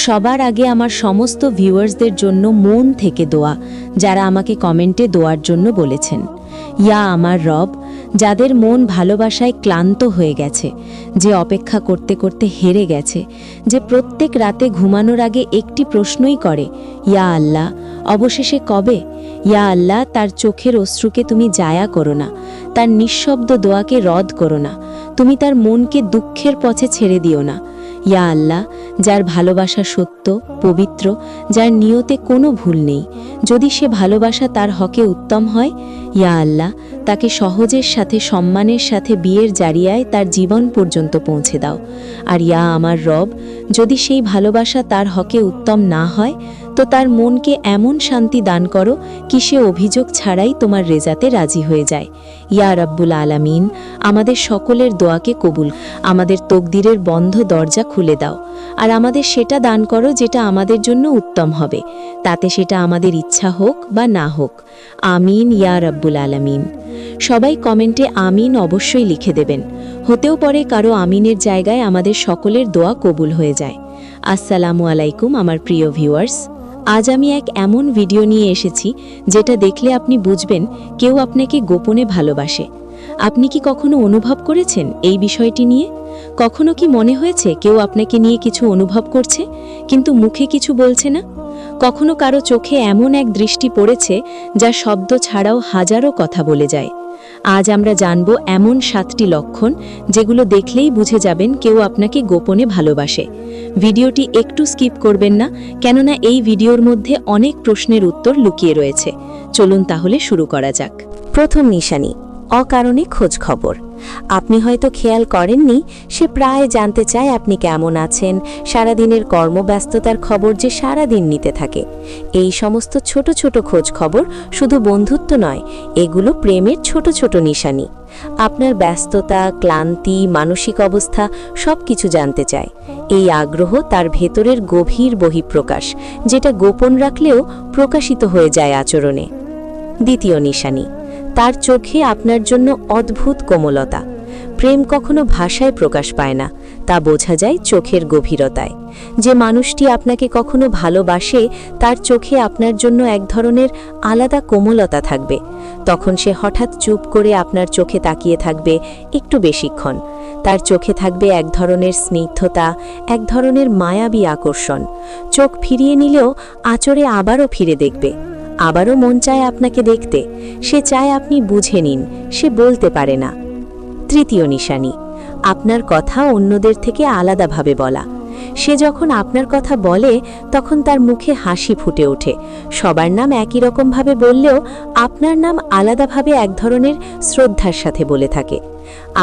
সবার আগে আমার সমস্ত ভিউয়ার্সদের জন্য মন থেকে দোয়া, যারা আমাকে কমেন্টে দোয়ার জন্য বলেছেন। ইয়া আমার রব, যাদের মন ভালোবাসায় ক্লান্ত হয়ে গেছে, যে অপেক্ষা করতে করতে হেরে গেছে, যে প্রত্যেক রাতে ঘুমানোর আগে একটি প্রশ্নই করে, ইয়া আল্লাহ অবশেষে কবে? ইয়া আল্লাহ, তার চোখের অশ্রুকে তুমি জায়া করো না, তার নিঃশব্দ দোয়াকে রদ করো না, তুমি তার মনকে দুঃখের পথে ছেড়ে দিও না। ইয়া আল্লাহ, যার ভালোবাসা সত্য, পবিত্র, যার নিয়তে কোনো ভুল নেই, যদি সে ভালোবাসা তার হকে উত্তম হয়, ইয়া আল্লাহ তাকে সহজের সাথে সম্মানের সাথে বিয়ের জারিয়ায় তার জীবন পর্যন্ত পৌঁছে দাও। আর ইয়া আমার রব, যদি সেই ভালোবাসা তার হকে উত্তম না হয়, তো তার মনকে এমন শান্তি দান করো কি সে অভিযোগ ছাড়াই তোমার রেজাতে রাজি হয়ে যায়। ইয়া রব্বুল আলামিন, আমাদের সকলের দোয়াকে কবুল, আমাদের তকদিরের বন্ধ দরজা খুলে দাও, আর আমাদের সেটা দান করো যেটা আমাদের জন্য উত্তম হবে, তাতে সেটা আমাদের ইচ্ছা হোক বা না হোক। আমিন ইয়া রব্বুল আলামিন। সবাই কমেন্টে আমিন অবশ্যই লিখে দেবেন, হতেও পারে কারো আমিনের জায়গায় আমাদের সকলের দোয়া কবুল হয়ে যায়। আসসালামু আলাইকুম আমার প্রিয় ভিউয়ার্স, আজ আমি এক এমন ভিডিও নিয়ে এসেছি যেটা দেখলে আপনি বুঝবেন কেউ আপনাকে গোপনে ভালোবাসে। আপনি কি কখনো অনুভব করেছেন এই বিষয়টি নিয়ে? কখনো কি মনে হয়েছে কেউ আপনাকে নিয়ে কিছু অনুভব করছে কিন্তু মুখে কিছু বলছে না? কখনো কারো চোখে এমন এক দৃষ্টি পড়েছে যা শব্দ ছাড়াও হাজারো কথা বলে যায়? আজ আমরা জানব এমন 7টি লক্ষণ যেগুলো দেখলেই বুঝে যাবেন কেউ আপনাকে গোপনে ভালোবাসে। ভিডিওটি একটু স্কিপ করবেন না, কেননা এই ভিডিওর মধ্যে অনেক প্রশ্নের উত্তর লুকিয়ে রয়েছে। চলুন তাহলে শুরু করা যাক। প্রথম নিশানি, অকারণে খোঁজ খবর। আপনি হয়তো খেয়াল করেননি, সে প্রায় জানতে চায় আপনি কেমন আছেন, সারাদিনের কর্মব্যস্ততার খবর যে সারাদিন নিতে থাকে। এই সমস্ত ছোট ছোট খোঁজ খবর শুধু বন্ধুত্ব নয়, এগুলো প্রেমের ছোট ছোট নিশানি। আপনার ব্যস্ততা, ক্লান্তি, মানসিক অবস্থা সব কিছু জানতে চায়। এই আগ্রহ তার ভেতরের গভীর বহিঃপ্রকাশ, যেটা গোপন রাখলেও প্রকাশিত হয়ে যায় আচরণে। দ্বিতীয় নিশানি, তার চোখে আপনার জন্য অদ্ভুত কোমলতা। প্রেম কখনো ভাষায় প্রকাশ পায় না, তা বোঝা যায় চোখের গভীরতায়। যে মানুষটি আপনাকে কখনো ভালোবাসে, তার চোখে আপনার জন্য এক ধরনের আলাদা কোমলতা থাকবে। তখন সে হঠাৎ চুপ করে আপনার চোখে তাকিয়ে থাকবে একটু বেশিক্ষণ। তার চোখে থাকবে এক ধরনের স্নিগ্ধতা, এক ধরনের মায়াবী আকর্ষণ। চোখ ফিরিয়ে নিলেও আচরে আবারও ফিরে দেখবে, আবারও মন চায় আপনাকে দেখতে। সে চায় আপনি বুঝে নিন, সে বলতে পারে না। তৃতীয় নিশানি, আপনার কথা অন্যদের থেকে আলাদাভাবে বলা। সে যখন আপনার কথা বলে তখন তার মুখে হাসি ফুটে ওঠে। সবার নাম একই রকমভাবে বললেও আপনার নাম আলাদাভাবে এক ধরনের শ্রদ্ধার সাথে বলে থাকে।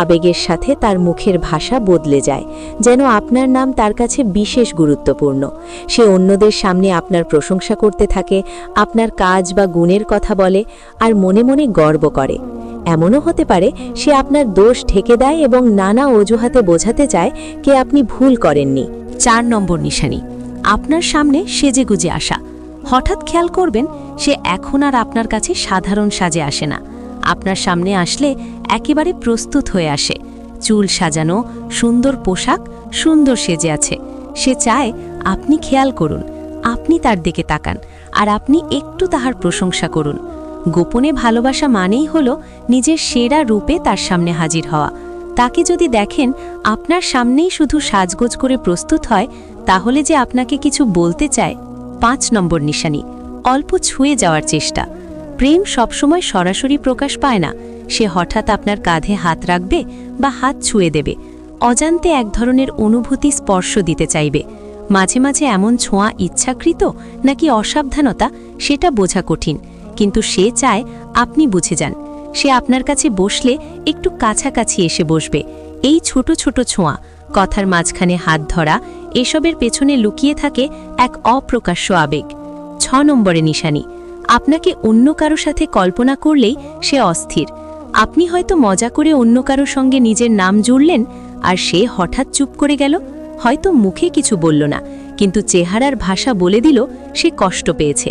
আবেগের সাথে তার মুখের ভাষা বদলে যায়, যেন আপনার নাম তার কাছে বিশেষ গুরুত্বপূর্ণ। সে অন্যদের সামনে আপনার প্রশংসা করতে থাকে, আপনার কাজ বা গুণের কথা বলে, আর মনে মনে গর্ব করে। এমনও হতে পারে সে আপনার দোষ ঢেকে দেয় এবং নানা অজুহাতে বোঝাতে চায় কে আপনি ভুল করেননি। 4 নম্বর নিশানি, আপনার সামনে সেজেগুজে আসা। হঠাৎ খেয়াল করবেন সে এখন আর আপনার কাছে সাধারণ সাজে আসে না। আপনার সামনে আসলে একেবারে প্রস্তুত হয়ে আসে, চুল সাজানো, সুন্দর পোশাক, সুন্দর সেজে আছে। সে চায় আপনি খেয়াল করুন, আপনি তার দিকে তাকান, আর আপনি একটু তাহার প্রশংসা করুন। গোপনে ভালোবাসা মানেই হলো নিজের সেরা রূপে তার সামনে হাজির হওয়া। তাকে যদি দেখেন আপনার সামনেই শুধু সাজগোজ করে প্রস্তুত হয়, তাহলে যে আপনাকে কিছু বলতে চায়। 5 নম্বর নিশানি, অল্প ছুঁয়ে যাওয়ার চেষ্টা। প্রেম সবসময় সরাসরি প্রকাশ পায় না। সে হঠাৎ আপনার কাঁধে হাত রাখবে বা হাত ছুঁয়ে দেবে, অজান্তে এক ধরনের অনুভূতি স্পর্শ দিতে চাইবে। মাঝে মাঝে এমন ছোঁয়া ইচ্ছাকৃত নাকি অসাবধানতা সেটা বোঝা কঠিন, কিন্তু সে চায় আপনি বুঝে যান। সে আপনার কাছে বসলে একটু কাছাকাছি এসে বসবে। এই ছোট ছোট ছোঁয়া, কথার মাঝখানে হাত ধরা, এসবের পেছনে লুকিয়ে থাকে এক অপ্রকাশ্য আবেগ। 6 নম্বরে নিশানি, আপনাকে অন্য কারো সাথে কল্পনা করলেই সে অস্থির। আপনি হয়তো মজা করে অন্য কারো সঙ্গে নিজের নাম জুড়লেন, আর সে হঠাৎ চুপ করে গেল। হয়তো মুখে কিছু বলল না, কিন্তু চেহারার ভাষা বলে দিল সে কষ্ট পেয়েছে।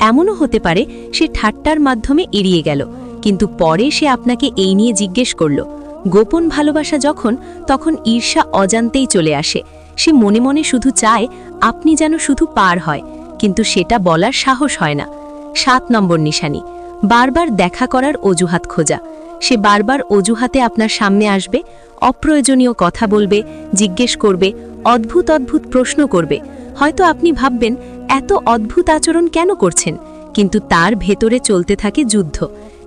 এমনও হতে পারে সে ঠাট্টার মাধ্যমে এড়িয়ে গেল, কিন্তু পরে সে আপনাকে এই নিয়ে জিজ্ঞেস করল। গোপন ভালোবাসা যখন, তখন ঈর্ষা অজান্তেই চলে আসে। সে মনে মনে শুধু চায় আপনি যেন শুধু পার হয়, কিন্তু সেটা বলার সাহস হয় না। 7 নম্বর নিশানি, বারবার দেখা করার অজুহাত খোঁজা। সে বারবার অজুহাতে আপনার সামনে আসবে, অপ্রয়োজনীয় কথা বলবে, জিজ্ঞেস করবে, অদ্ভুত অদ্ভুত প্রশ্ন করবে। হয়তো আপনি ভাববেন এত অদ্ভুত আচরণ কেন করছেন, কিন্তু তার ভেতরে চলতে থাকে যুদ্ধ।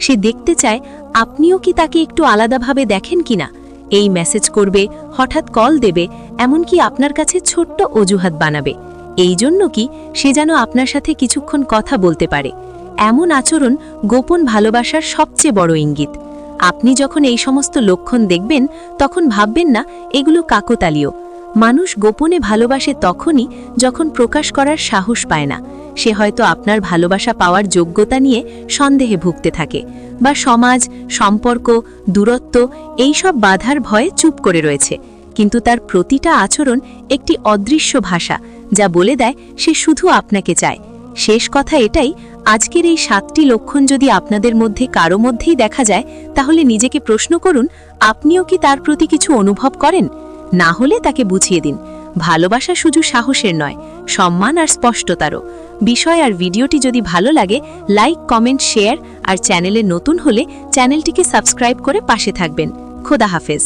সে দেখতে চায় আপনিও কি তাকে একটু আলাদাভাবে দেখেন কিনা। এই মেসেজ করবে, হঠাৎ কল দেবে, এমনকি আপনার কাছে ছোট্ট অজুহাত বানাবে। এই জন্য কি সে যেন আপনার সাথে কিছুক্ষণ কথা বলতে পারে। এমন আচরণ গোপন ভালোবাসার সবচেয়ে বড় ইঙ্গিত। আপনি যখন এই সমস্ত লক্ষণ দেখবেন, তখন ভাববেন না এগুলো কাকতালীয়। মানুষ গোপনে ভালোবাসে তখনই যখন প্রকাশ করার সাহস পায় না। সে হয়তো আপনার ভালোবাসা পাওয়ার যোগ্যতা নিয়ে সন্দেহে ভুগতে থাকে, বা সমাজ, সম্পর্ক, দূরত্ব এইসব বাধার ভয়ে চুপ করে রয়েছে। কিন্তু তার প্রতিটা আচরণ একটি অদৃশ্য ভাষা, যা বলে দেয় সে শুধু আপনাকে চায়। শেষ কথা এটাই, আজকের এই 7টি লক্ষণ যদি আপনাদের মধ্যে কারো মধ্যেই দেখা যায়, তাহলে নিজেকে প্রশ্ন করুন, আপনিও কি তার প্রতি কিছু অনুভব করেন? না হলে তাকে বুঝিয়ে দিন, ভালোবাসা শুধু সাহসের নয়, সম্মান আর স্পষ্টতারও বিষয়। আর ভিডিওটি যদি ভালো লাগে, লাইক, কমেন্ট, শেয়ার, আর চ্যানেলে নতুন হলে চ্যানেলটিকে সাবস্ক্রাইব করে পাশে থাকবেন। খোদা হাফেজ।